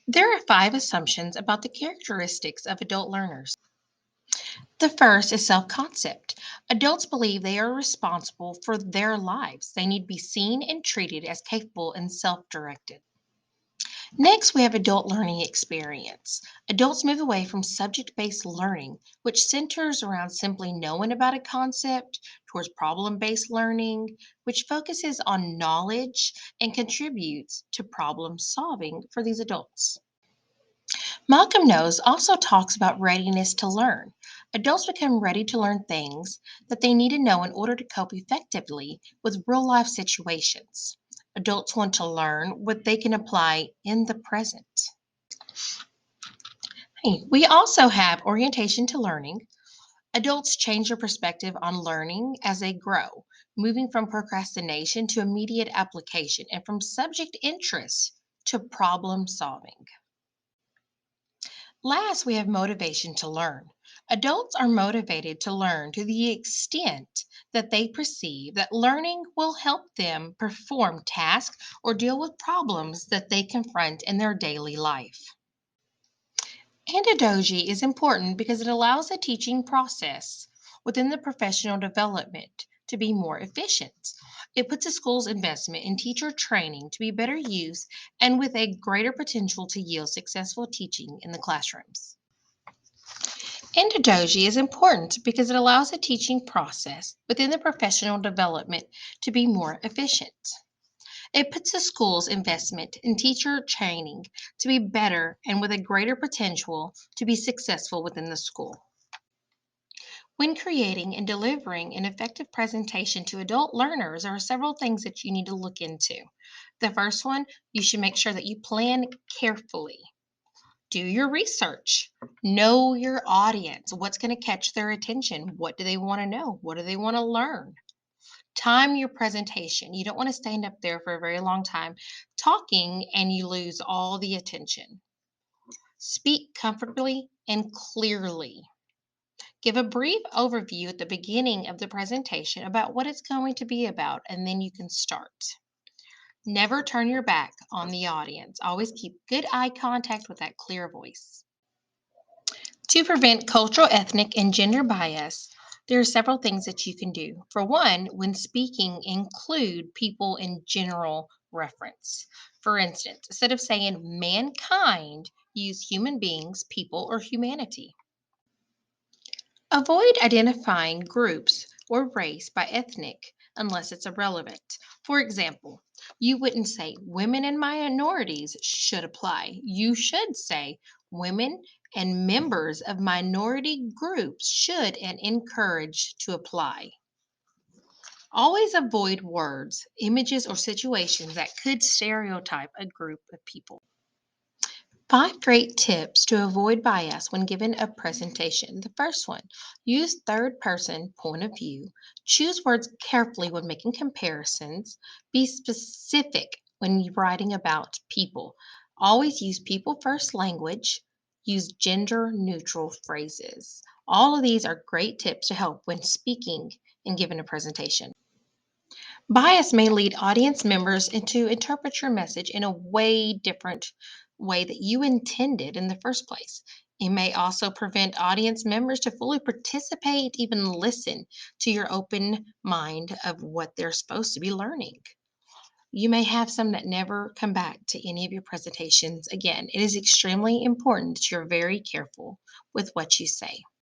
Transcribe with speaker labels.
Speaker 1: There are five assumptions about the characteristics of adult learners. The first is self concept. Adults believe they are responsible for their lives. They need to be seen and treated as capable and self directed. Next, we have adult learning experience. Adults move away from subject based learning, which centers around simply knowing about a concept, towards problem based learning, which focuses on knowledge and contributes to problem solving for these adults. Malcolm Knowles also talks about readiness to learn. Adults become ready to learn things that they need to know in order to cope effectively with real life situations. Adults want to learn what they can apply in the present. Hey, we also have orientation to learning. Adults change their perspective on learning as they grow, moving from procrastination to immediate application and from subject interest to problem solving. Last, we have motivation to learn. Adults are motivated to learn to the extent that they perceive that learning will help them perform tasks or deal with problems that they confront in their daily life. Andragogy is important because it allows the teaching process within the professional development to be more efficient. It puts a school's investment in teacher training to be better used and with a greater potential to yield successful teaching in the classrooms. Andragogy is important because it allows the teaching process within the professional development to be more efficient. It puts the school's investment in teacher training to be better and with a greater potential to be successful within the school. When creating and delivering an effective presentation to adult learners, there are several things that you need to look into. The first one, you should make sure that you plan carefully. Do your research. Know your audience. What's going to catch their attention? What do they want to know? What do they want to learn? Time your presentation. You don't want to stand up there for a very long time talking and you lose all the attention. Speak comfortably and clearly. Give a brief overview at the beginning of the presentation about what it's going to be about, and then you can start. Never turn your back on the audience. Always keep good eye contact with that clear voice. To prevent cultural, ethnic, and gender bias, there are several things that you can do. For one, when speaking, include people in general reference. For instance, instead of saying mankind, use human beings, people, or humanity. Avoid identifying groups or race by ethnic unless it's irrelevant. For example, you wouldn't say women and minorities should apply. You should say women and members of minority groups should and encourage to apply. Always avoid words, images, or situations that could stereotype a group of people. Five great tips to avoid bias when given a presentation. The first one, use third person point of view. Choose words carefully when making comparisons. Be specific when you're writing about people. Always use people first language. Use gender neutral phrases. All of these are great tips to help when speaking and giving a presentation. Bias may lead audience members into interpret your message in a way different way that you intended in the first place. It may also prevent audience members to fully participate, even listen to your open mind of what they're supposed to be learning. You may have some that never come back to any of your presentations again. It is extremely important that you're very careful with what you say.